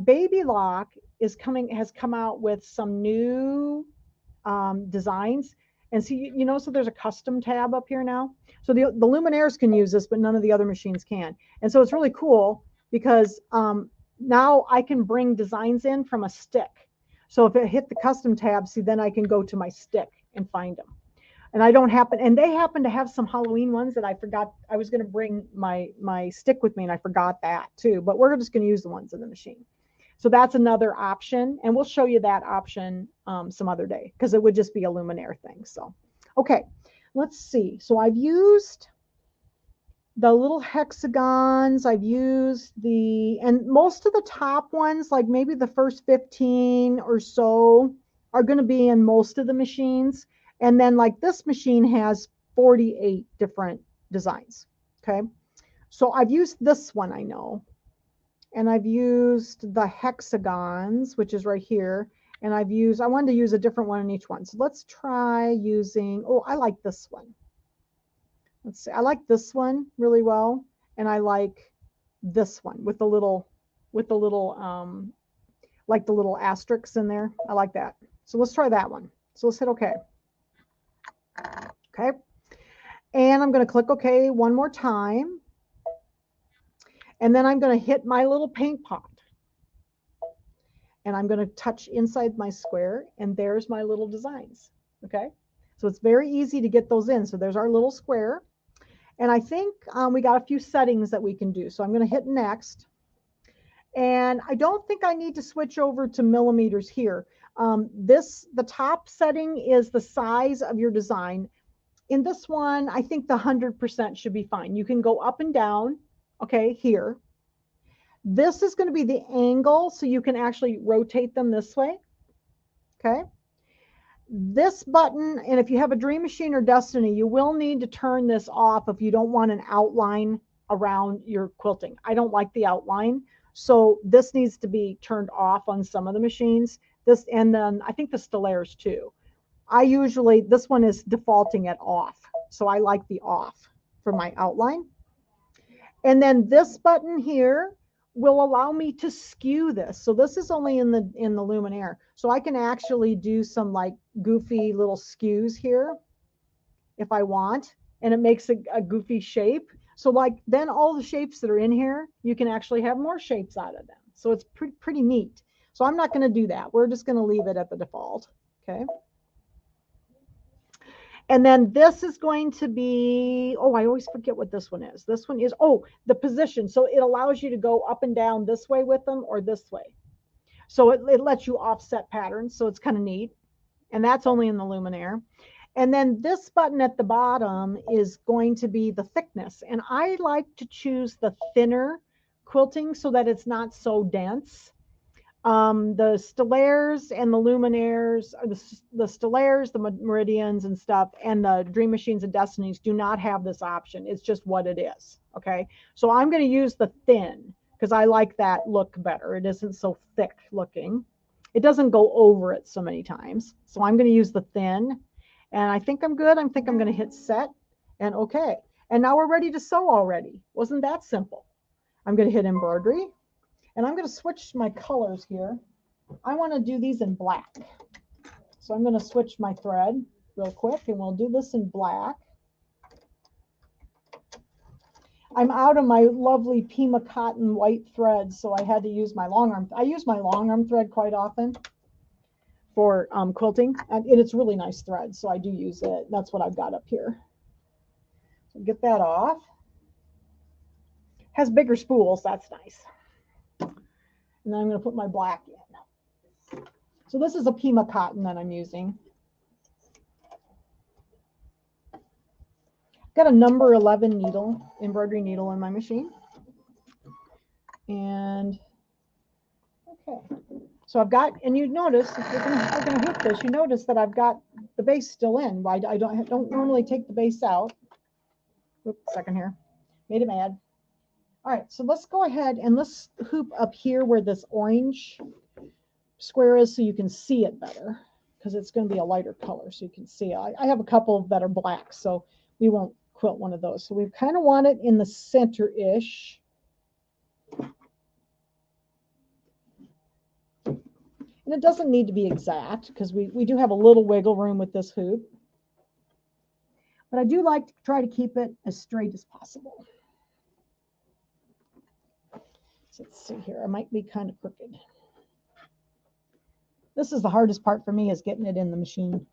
Baby Lock has come out with some new designs. And see, you know, so there's a custom tab up here now. So the Luminaires can use this, but none of the other machines can. And so it's really cool because now I can bring designs in from a stick. So if I hit the custom tab, see, then I can go to my stick and find them. And they happen to have some Halloween ones that I forgot. I was going to bring my stick with me, and I forgot that too. But we're just going to use the ones in the machine. So that's another option, and we'll show you that option some other day, because it would just be a Luminaire thing. So, okay, let's see. So I've used the little hexagons. I've used and most of the top ones, like maybe the first 15 or so, are going to be in most of the machines. And then like this machine has 48 different designs. Okay. So I've used this one, I know. And I've used the hexagons, which is right here. And I wanted to use a different one in each one. So let's try using, I like this one. Let's see. I like this one really well. And I like this one with the little, like the little asterisks in there. I like that. So let's try that one. So let's hit OK. Okay. And I'm going to click OK one more time. And then I'm going to hit my little paint pot. And I'm going to touch inside my square. And there's my little designs. Okay. So it's very easy to get those in. So there's our little square. And I think we got a few settings that we can do. So I'm going to hit next. And I don't think I need to switch over to millimeters here. The top setting is the size of your design. In this one, I think the 100% should be fine. You can go up and down, okay, here. This is going to be the angle, so you can actually rotate them this way, okay? This button, and if you have a Dream Machine or Destiny, you will need to turn this off if you don't want an outline around your quilting. I don't like the outline, so this needs to be turned off on some of the machines. And then I think the Stellaires too. This one is defaulting it off. So I like the off for my outline. And then this button here will allow me to skew this. So this is only in the Luminaire. So I can actually do some like goofy little skews here if I want. And it makes a goofy shape. So like then all the shapes that are in here, you can actually have more shapes out of them. So it's pretty neat. So I'm not going to do that. We're just going to leave it at the default. Okay. And then this is going to be, I always forget what this one is. This one is, the position. So it allows you to go up and down this way with them or this way. So it lets you offset patterns. So it's kind of neat. And that's only in the Luminaire. And then this button at the bottom is going to be the thickness. And I like to choose the thinner quilting so that it's not so dense. The Stellaires and the Luminaires, the Stellaires, the Meridians and stuff, and the Dream Machines and Destinies do not have this option. It's just what it is. Okay. So I'm going to use the thin because I like that look better. It isn't so thick looking. It doesn't go over it so many times. So I'm going to use the thin, and I think I'm good. I think I'm going to hit set and okay. And now we're ready to sew already. Wasn't that simple? I'm going to hit embroidery, and I'm going to switch my colors here. I want to do these in black. So I'm going to switch my thread real quick, and we'll do this in black. I'm out of my lovely Pima cotton white thread, so I had to use my long arm. I use my long arm thread quite often for quilting, and it's really nice thread, so I do use it. That's what I've got up here. So get that off. Has bigger spools, that's nice. And then I'm going to put my black in. So this is a Pima cotton that I'm using. Got a number 11 needle, embroidery needle in my machine. And okay, so I've got, and you notice, if you're gonna hoop this, you notice that I've got the base still in. I don't normally take the base out. Oops, second here, made it mad. All right, so let's go ahead and let's hoop up here where this orange square is, so you can see it better, because it's going to be a lighter color, so you can see it. I have a couple that are black, so we won't quilt one of those. So we kind of want it in the center-ish. And it doesn't need to be exact, because we do have a little wiggle room with this hoop. But I do like to try to keep it as straight as possible. So let's see here. I might be kind of crooked. This is the hardest part for me, is getting it in the machine.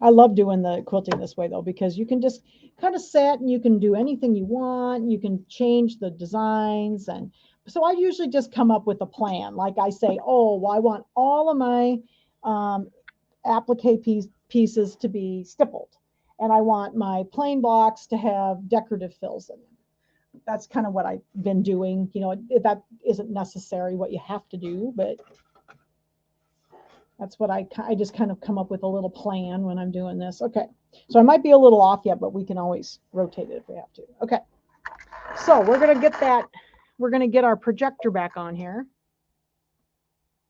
I love doing the quilting this way, though, because you can just kind of set and you can do anything you want. You can change the designs. And so I usually just come up with a plan. Like I say, oh, well, I want all of my applique pieces to be stippled. And I want my plain blocks to have decorative fills in them. That's kind of what I've been doing. You know, that isn't necessary what you have to do, but that's what I just kind of come up with a little plan when I'm doing this. Okay, so I might be a little off yet, but we can always rotate it if we have to. Okay, so we're going to get that. We're going to get our projector back on here.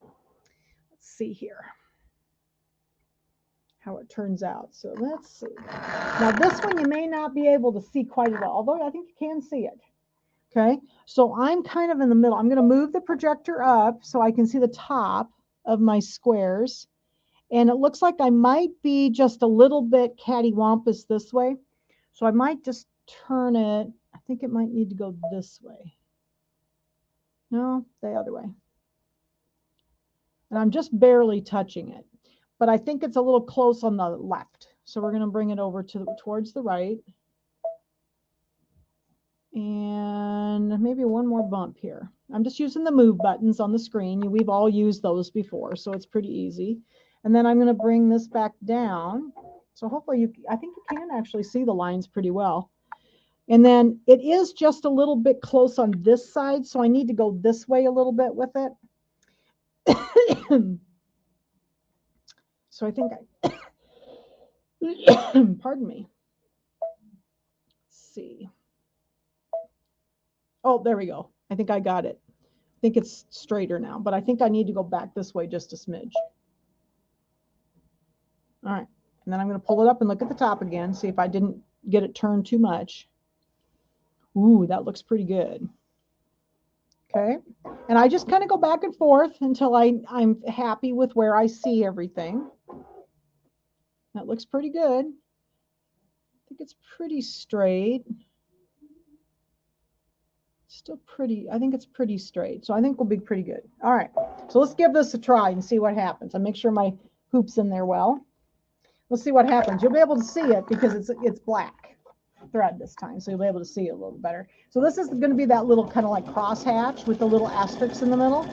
Let's see here how it turns out. So let's see. Now this one you may not be able to see quite at all, although I think you can see it. Okay, so I'm kind of in the middle. I'm going to move the projector up so I can see the top of my squares, and it looks like I might be just a little bit cattywampus this way, so I might just turn it. I think it might need to go this way. No, the other way. And I'm just barely touching it, but I think it's a little close on the left, so we're going to bring it over towards the right, and maybe one more bump here. I'm just using the move buttons on the screen. We've all used those before, so it's pretty easy. And then I'm going to bring this back down. So hopefully I think you can actually see the lines pretty well. And then it is just a little bit close on this side, so I need to go this way a little bit with it. So I think pardon me. Let's see. Oh, there we go. I think I got it. I think it's straighter now, but I think I need to go back this way just a smidge. All right. And then I'm going to pull it up and look at the top again, see if I didn't get it turned too much. Ooh, that looks pretty good. Okay. And I just kind of go back and forth until I'm happy with where I see everything. That looks pretty good. I think it's pretty straight. Still pretty, I think it's pretty straight. So I think we'll be pretty good. All right. So let's give this a try and see what happens. I'll make sure my hoop's in there well. Let's see what happens. You'll be able to see it because it's black thread this time. So you'll be able to see it a little better. So this is going to be that little kind of like crosshatch with the little asterisks in the middle.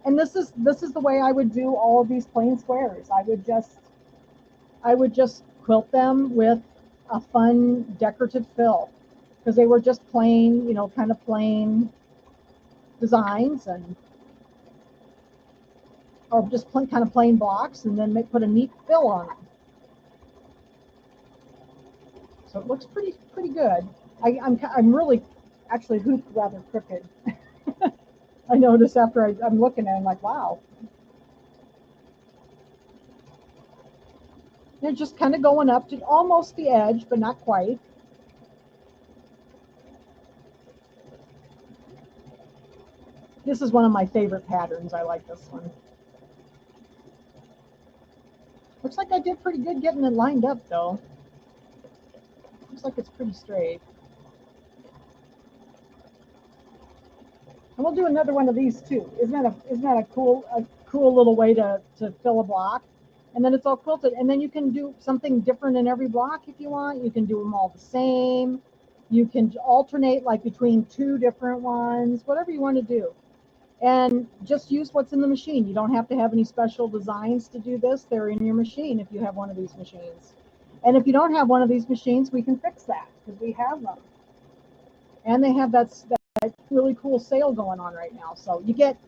And this is the way I would do all of these plain squares. I would just quilt them with a fun decorative fill, because they were just plain, you know, kind of plain designs, and or just kind of plain blocks, and then put a neat fill on them. So it looks pretty good. I'm really actually hooped rather crooked. I noticed after I'm looking at it, I'm like, wow. They're just kind of going up to almost the edge, but not quite. This is one of my favorite patterns. I like this one. Looks like I did pretty good getting it lined up, though. Looks like it's pretty straight. And we'll do another one of these too. Isn't that a cool little way to fill a block? And then it's all quilted. And then you can do something different in every block if you want. You can do them all the same. You can alternate like between two different ones, whatever you want to do. And just use what's in the machine. You don't have to have any special designs to do this. They're in your machine if you have one of these machines. And if you don't have one of these machines, we can fix that because we have them. And they have that really cool sale going on right now. So you get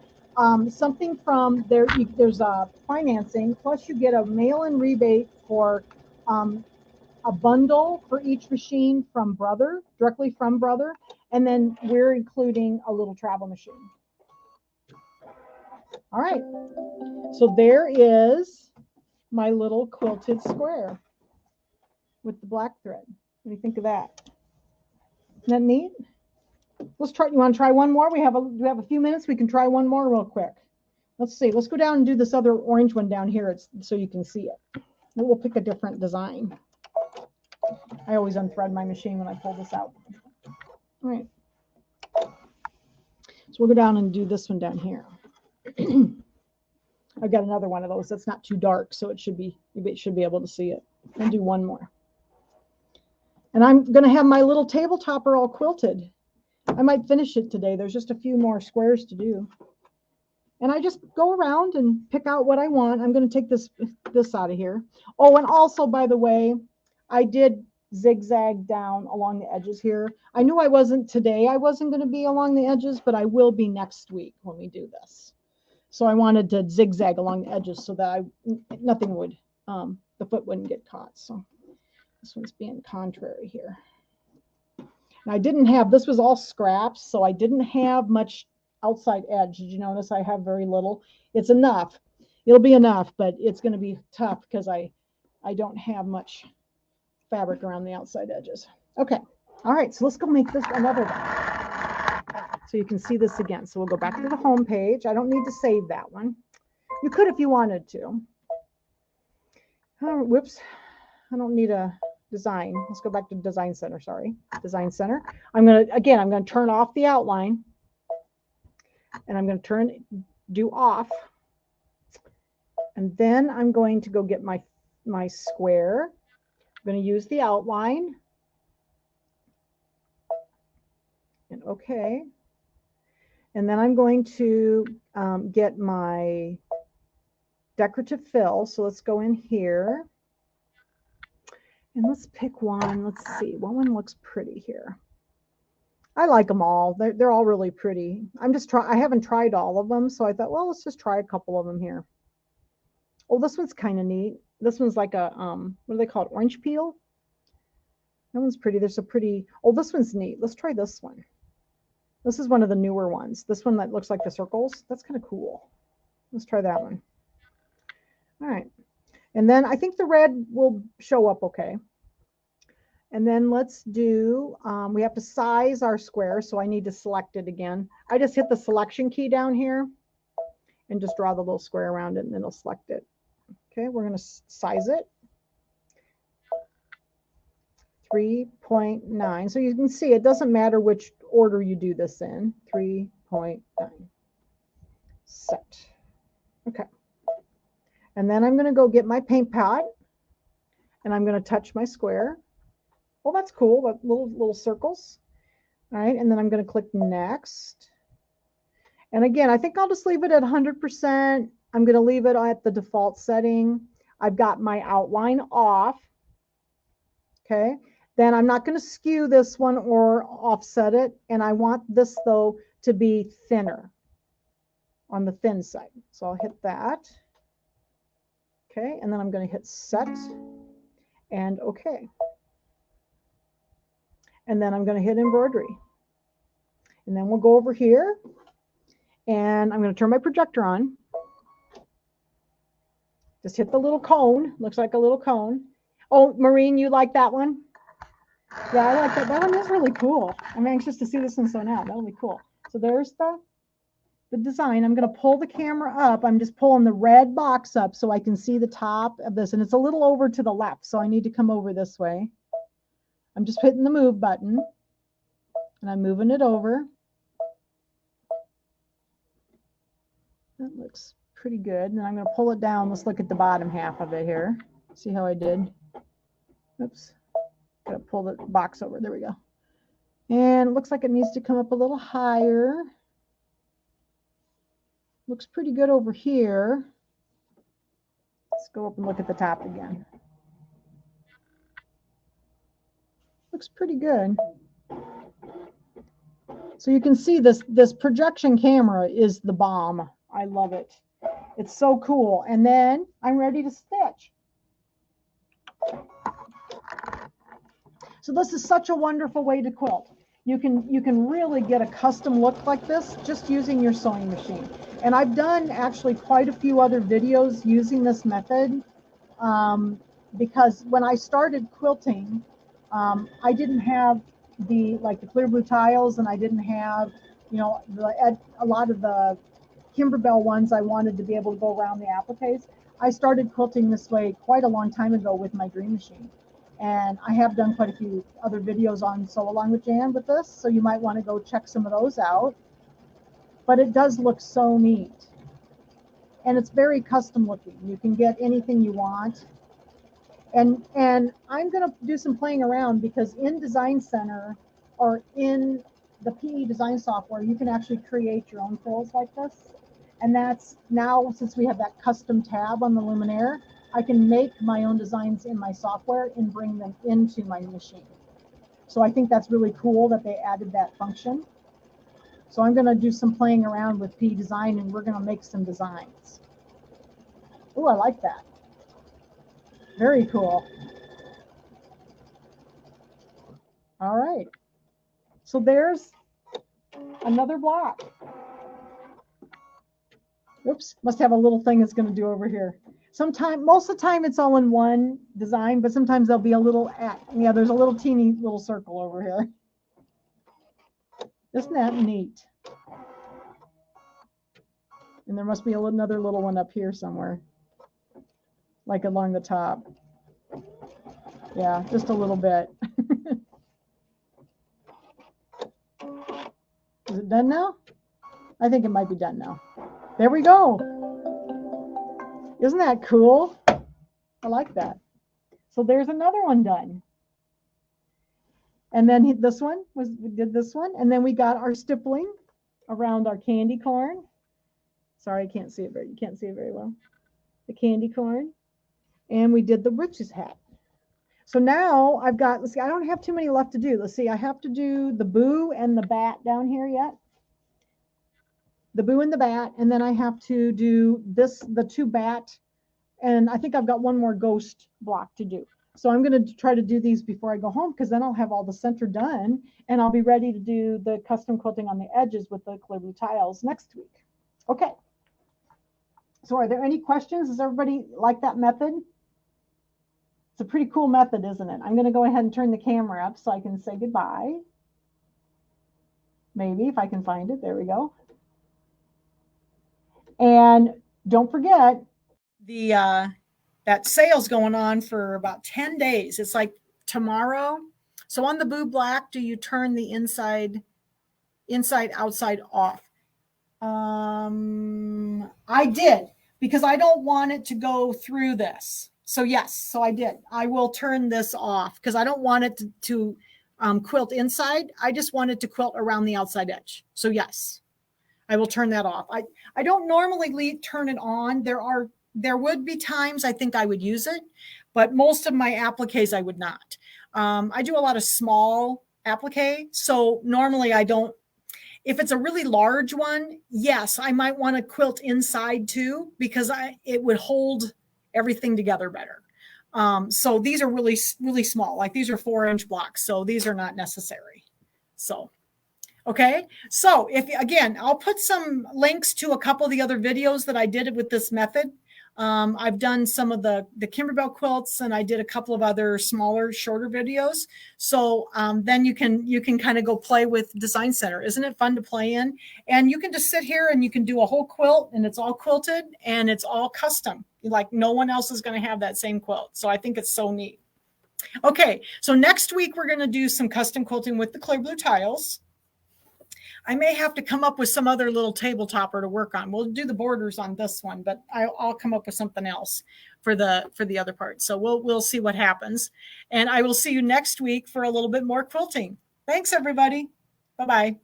something from there. There's financing, plus you get a mail-in rebate for a bundle for each machine from Brother, directly from Brother. And then we're including a little travel machine. All right, so there is my little quilted square with the black thread. What do you think of that? Isn't that neat? Let's try. You want to try one more? We have a few minutes. We can try one more real quick. Let's see. Let's go down and do this other orange one down here, so you can see it. We'll pick a different design. I always unthread my machine when I pull this out. All right. So we'll go down and do this one down here. I've got another one of those that's not too dark, so you should be able to see it. I'll do one more. And I'm going to have my little table topper all quilted. I might finish it today. There's just a few more squares to do. And I just go around and pick out what I want. I'm going to take this out of here. Oh, and also, by the way, I did zigzag down along the edges here. I knew I wasn't going to be along the edges, but I will be next week when we do this. So I wanted to zigzag along the edges so that nothing would, the foot wouldn't get caught. So this one's being contrary here. And I didn't have, this was all scraps, so I didn't have much outside edge. Did you notice I have very little? It's enough. It'll be enough, but it's going to be tough because I don't have much fabric around the outside edges. Okay. All right. So let's go make this another one. So you can see this again. So we'll go back to the home page. I don't need to save that one. You could if you wanted to. Oh, whoops. I don't need a design. Let's go back to Design Center. Sorry. Design Center. I'm going to turn off the outline. And I'm going to do off. And then I'm going to go get my square. I'm going to use the outline. And okay. And then I'm going to get my decorative fill. So let's go in here. And let's pick one. Let's see. What one looks pretty here? I like them all. They're all really pretty. I haven't tried all of them. So I thought, well, let's just try a couple of them here. Oh, this one's kind of neat. This one's like a, what do they call it? Orange peel. That one's pretty. There's a pretty, oh, this one's neat. Let's try this one. This is one of the newer ones. This one that looks like the circles. That's kind of cool. Let's try that one. All right. And then I think the red will show up okay. And then let's do, we have to size our square. So I need to select it again. I just hit the selection key down here and just draw the little square around it and then it'll select it. Okay, we're going to size it. 3.9. So you can see it doesn't matter which order you do this in. 3.9. Set. Okay. And then I'm going to go get my paint pot and I'm going to touch my square. Well, that's cool. But little circles. All right. And then I'm going to click next. And again, I think I'll just leave it at 100%. I'm going to leave it at the default setting. I've got my outline off. Okay. Then I'm not going to skew this one or offset it. And I want this, though, to be thinner on the thin side. So I'll hit that. Okay. And then I'm going to hit set and okay. And then I'm going to hit embroidery. And then we'll go over here and I'm going to turn my projector on. Just hit the little cone. Looks like a little cone. Oh, Maureen, you like that one? Yeah, I like that. That one is really cool. I'm anxious to see this one sewn out. That'll be cool. So there's the design. I'm going to pull the camera up. I'm just pulling the red box up so I can see the top of this. And it's a little over to the left, so I need to come over this way. I'm just hitting the move button. And I'm moving it over. That looks pretty good. And I'm going to pull it down. Let's look at the bottom half of it here. See how I did. Oops. Got to pull the box over. There we go. And it looks like it needs to come up a little higher. Looks pretty good over here. Let's go up and look at the top again. Looks pretty good. So you can see this projection camera is the bomb. I love it. It's so cool. And then I'm ready to stitch. So this is such a wonderful way to quilt. You can really get a custom look like this just using your sewing machine. And I've done actually quite a few other videos using this method because when I started quilting, I didn't have the clear blue tiles, and I didn't have, you know, a lot of the Kimberbell ones. I wanted to be able to go around the appliques. I started quilting this way quite a long time ago with my Dream Machine. And I have done quite a few other videos on Sew Along with Jan with this, so you might want to go check some of those out. But it does look so neat. And it's very custom looking. You can get anything you want. And I'm going to do some playing around because in Design Center or in the PE design software, you can actually create your own quills like this. And that's now, since we have that custom tab on the Luminaire, I can make my own designs in my software and bring them into my machine. So I think that's really cool that they added that function. So I'm going to do some playing around with P Design, and we're going to make some designs. Oh, I like that. Very cool. All right. So there's another block. Oops, must have a little thing it's going to do over here. Most of the time it's all in one design, but sometimes there'll be a little, yeah, there's a little teeny little circle over here. Isn't that neat? And there must be another little one up here somewhere, like along the top. Yeah, just a little bit. Is it done now? I think it might be done now. There we go. Isn't that cool? I like that. So there's another one done. And then this one we did this one. And then we got our stippling around our candy corn. Sorry, I can't see it you can't see it very well. The candy corn. And we did the witch's hat. So now I've got, let's see, I don't have too many left to do. Let's see, I have to do the boo and the bat down here yet. The boo and the bat, and then I have to do the two bat, and I think I've got one more ghost block to do. So I'm going to try to do these before I go home, because then I'll have all the center done, and I'll be ready to do the custom quilting on the edges with the clear blue tiles next week. Okay. So are there any questions? Does everybody like that method? It's a pretty cool method, isn't it? I'm going to go ahead and turn the camera up so I can say goodbye. Maybe if I can find it. There we go. And don't forget that sale's going on for about 10 days. It's like tomorrow. So on the boo black, do you turn the inside, outside off? I did, because I don't want it to go through this. So yes, so I did. I will turn this off because I don't want it to quilt inside. I just want it to quilt around the outside edge. So yes, I will turn that off. I don't normally turn it on. There would be times I think I would use it, but most of my appliques I would not. I do a lot of small applique, so normally I don't. If it's a really large one, yes, I might want to quilt inside too, because it would hold everything together better. So these are really, really small. Like these are 4-inch blocks. So these are not necessary. So, okay. So again, I'll put some links to a couple of the other videos that I did with this method. I've done some of the Kimberbell quilts, and I did a couple of other smaller, shorter videos. So then you can kind of go play with Design Center. Isn't it fun to play in? And you can just sit here and you can do a whole quilt, and it's all quilted and it's all custom. Like no one else is going to have that same quilt. So I think it's so neat. Okay, so next week we're going to do some custom quilting with the clear blue tiles. I may have to come up with some other little tabletopper to work on. We'll do the borders on this one, but I'll come up with something else for the other part. So we'll see what happens. And I will see you next week for a little bit more quilting. Thanks, everybody. Bye-bye.